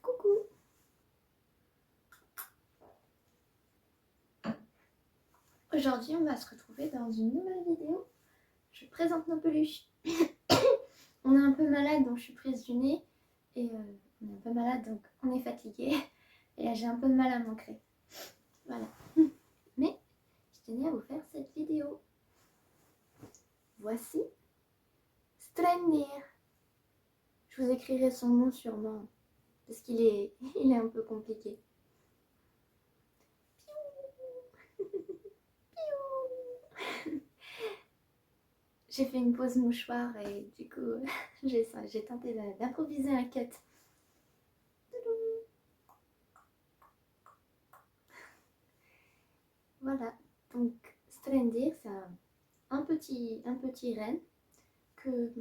Coucou. Aujourd'hui, on va se retrouver dans une nouvelle vidéo. Je présente nos peluches. On est un peu malade, donc je suis prise du nez. Et on est un peu malade, donc on est fatigué. Et là, j'ai un peu de mal à m'ancrer. Voilà. Mais je tenais à vous faire cette vidéo. Voici Strendir. Je vous écrirai son nom sûrement, parce qu'il est un peu compliqué. J'ai fait une pause mouchoir et du coup, j'ai tenté d'improviser un cut. Voilà, donc Strendir, c'est un petit renne que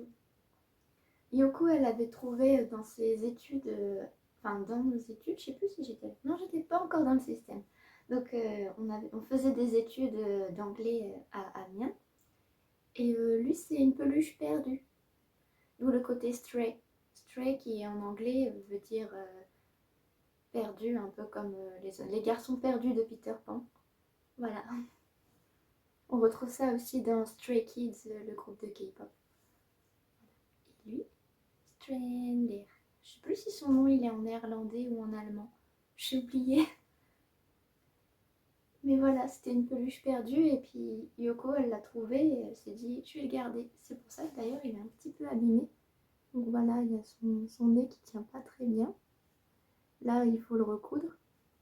Yoko, elle avait trouvé dans ses études, enfin dans nos études, je sais plus si j'étais... Non, j'étais pas encore dans le système. Donc on faisait des études d'anglais à Amiens. Et lui, c'est une peluche perdue. D'où le côté stray. Stray qui en anglais veut dire perdu, un peu comme les garçons perdus de Peter Pan. Voilà. On retrouve ça aussi dans Stray Kids, le groupe de K-pop. Et lui, Strendir. Je sais plus si son nom il est en néerlandais ou en allemand. J'ai oublié. Mais voilà, c'était une peluche perdue et puis Yoko elle l'a trouvé et elle s'est dit je vais le garder. C'est pour ça que d'ailleurs il est un petit peu abîmé. Donc voilà, il y a son nez qui tient pas très bien. Là il faut le recoudre.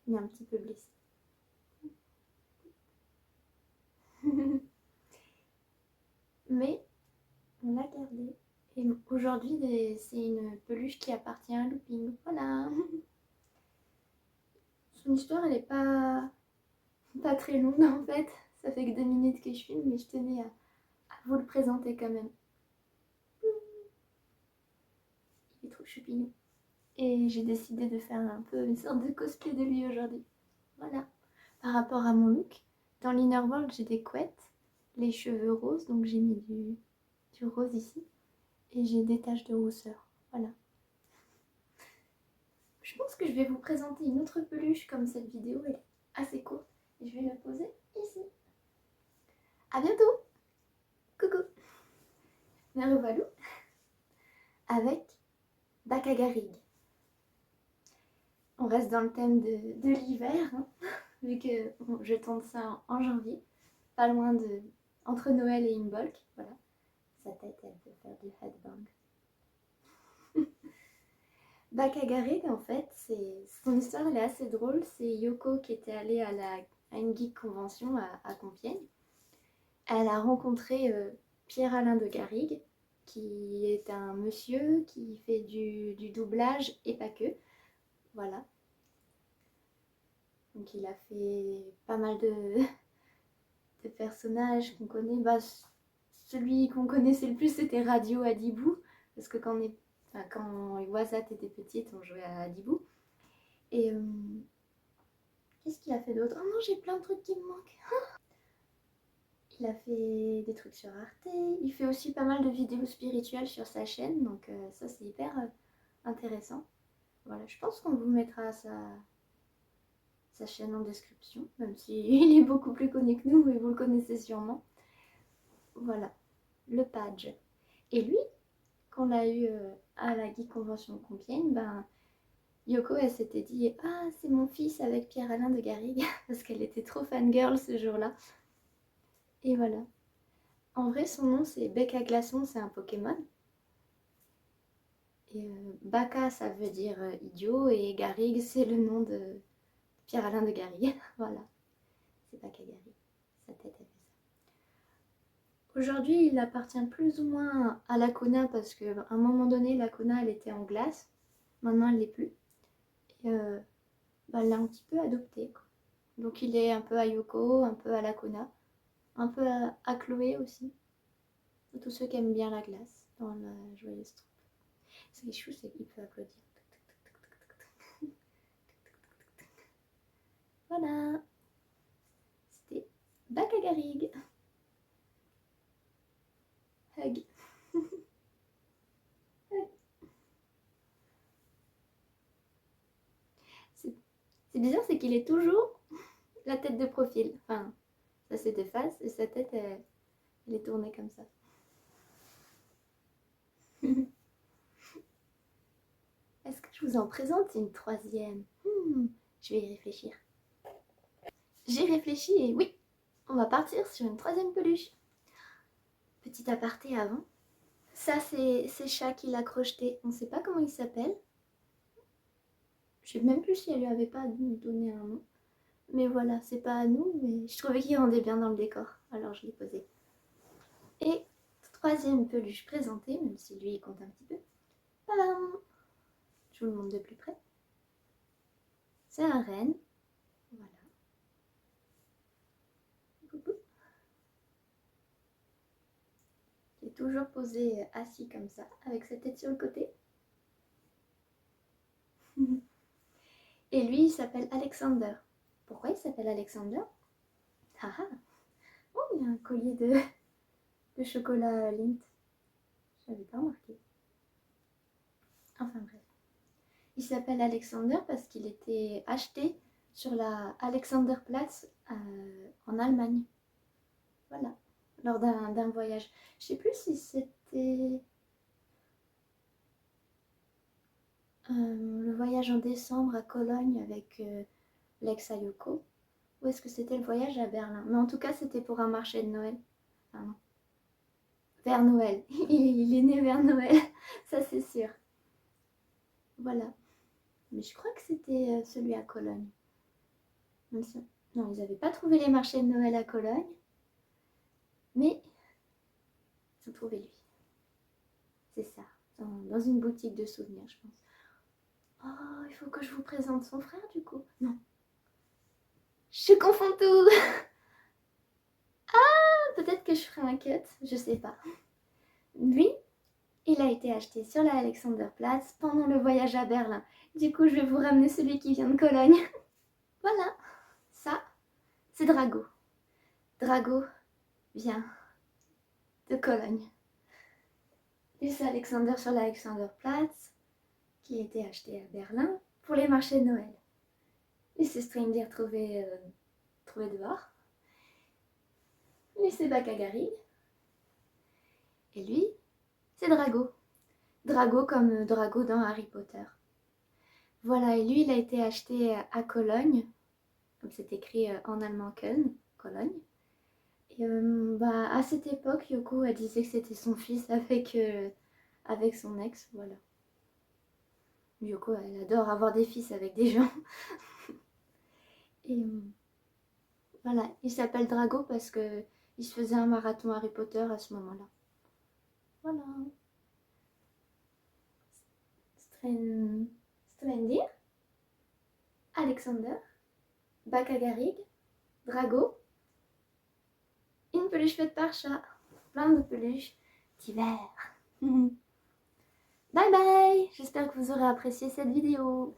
Il est un petit peu blessé. Mais on l'a gardé. Et aujourd'hui c'est une peluche qui appartient à Looping. Voilà. Son histoire elle est pas très longue en fait. Ça fait que 2 minutes que je filme mais je tenais à vous le présenter quand même. Il est trop choupinou. Et j'ai décidé de faire un peu une sorte de cosplay de lui aujourd'hui. Voilà. Par rapport à mon look, dans l'Inner World, j'ai des couettes, les cheveux roses, donc j'ai mis du rose ici. Et j'ai des taches de rousseur. Voilà. Je pense que je vais vous présenter une autre peluche comme cette vidéo elle est assez courte. Et je vais la poser ici. A bientôt. Coucou. Me revoilà avec Bakagarig. On reste dans le thème de l'hiver, hein, vu que bon, je tourne ça en janvier, pas loin de... entre Noël et Imbolc, voilà. Sa tête, elle peut faire du headbang. Bakagarig, en fait, son histoire, elle est assez drôle. C'est Yoko qui était allée à une geek convention à Compiègne. Elle a rencontré Pierre-Alain de Garrigue, qui est un monsieur qui fait du doublage et pas que. Voilà. Donc il a fait pas mal de personnages qu'on connaît. Bah, celui qu'on connaissait le plus c'était Radio Adibou, parce que quand Iwasat était petite on jouait à Adibou. Et qu'est-ce qu'il a fait d'autre? Oh non, j'ai plein de trucs qui me manquent. Il a fait des trucs sur Arte, il fait aussi pas mal de vidéos spirituelles sur sa chaîne, donc ça c'est hyper intéressant. Voilà, je pense qu'on vous mettra sa chaîne en description, même s'il est beaucoup plus connu que nous, mais vous le connaissez sûrement. Voilà, le Page. Et lui, quand on l'a eu à la Geek Convention de Compiègne, ben, Yoko, elle s'était dit « Ah, c'est mon fils avec Pierre-Alain de Garrigue » parce qu'elle était trop fangirl ce jour-là. Et voilà. En vrai, son nom, c'est Becca Glaçon, c'est un Pokémon. Et Baka, ça veut dire idiot, et Garrigue, c'est le nom de Pierre-Alain de Garrigue. Voilà, c'est Baka Garrigue. Sa tête, elle fait ça. Aujourd'hui, il appartient plus ou moins à Lacuna parce qu'à un moment donné, Lacuna, elle était en glace. Maintenant, elle ne l'est plus. Et elle l'a un petit peu adopté, quoi. Donc, il est un peu à Yoko, un peu à Lacuna, un peu à Chloé aussi. Tous ceux qui aiment bien la glace dans la joyeuse troupe. Ce qui est chou, c'est qu'il peut applaudir. Voilà. C'était Bakagarig. Hug. Hug. C'est bizarre, c'est qu'il est toujours la tête de profil. Enfin, ça c'est de face et sa tête, elle est tournée comme ça. Est-ce que je vous en présente une troisième? Je vais y réfléchir. J'ai réfléchi et oui, on va partir sur une troisième peluche. Petit aparté avant. Ça, c'est Chat qui l'a crocheté. On ne sait pas comment il s'appelle. Je sais même plus si elle lui avait pas donné un nom. Mais voilà, c'est pas à nous, mais je trouvais qu'il rendait bien dans le décor. Alors je l'ai posé. Et troisième peluche présentée, même si lui il compte un petit peu. Tadam! Je vous le montre de plus près. C'est un renne. Voilà. Coucou. Qui est toujours posé assis comme ça, avec sa tête sur le côté. Et lui, il s'appelle Alexander. Pourquoi il s'appelle Alexander? Ah ah! Oh, il y a un collier de chocolat Lindt. Je n'avais pas remarqué. Enfin bref. Il s'appelle Alexander parce qu'il était acheté sur la Alexanderplatz en Allemagne. Voilà. Lors d'un voyage. Je sais plus si c'était le voyage en décembre à Cologne avec l'ex Ayoko. Ou est-ce que c'était le voyage à Berlin? Mais en tout cas, c'était pour un marché de Noël. Ah non. Vers Noël. Il est né vers Noël. Ça, c'est sûr. Voilà. Mais je crois que c'était celui à Cologne. Non, ils n'avaient pas trouvé les marchés de Noël à Cologne. Mais ils ont trouvé lui. C'est ça. Dans une boutique de souvenirs, je pense. Oh, il faut que je vous présente son frère, du coup. Non. Je confonds tout. Ah, peut-être que je ferai un cut. Je sais pas. Lui, il a été acheté sur la Alexanderplatz pendant le voyage à Berlin. Du coup, je vais vous ramener celui qui vient de Cologne. Voilà. Ça, c'est Drago. Drago vient de Cologne. Et c'est Alexander sur l'Alexanderplatz qui a été acheté à Berlin pour les marchés de Noël. Et c'est Stranger trouvé dehors. Lui, c'est Bakagari. Et lui, c'est Drago. Drago comme Drago dans Harry Potter. Voilà, et lui, il a été acheté à Cologne. Comme c'est écrit en allemand Köln, Cologne. Et à cette époque, Yoko, elle disait que c'était son fils avec son ex, voilà. Yoko, elle adore avoir des fils avec des gens. Et voilà, il s'appelle Drago parce que il se faisait un marathon Harry Potter à ce moment-là. Voilà. Strendir, Alexander, Bakagarig, Drago, une peluche faite par chat, plein de peluches d'hiver. Bye bye! J'espère que vous aurez apprécié cette vidéo.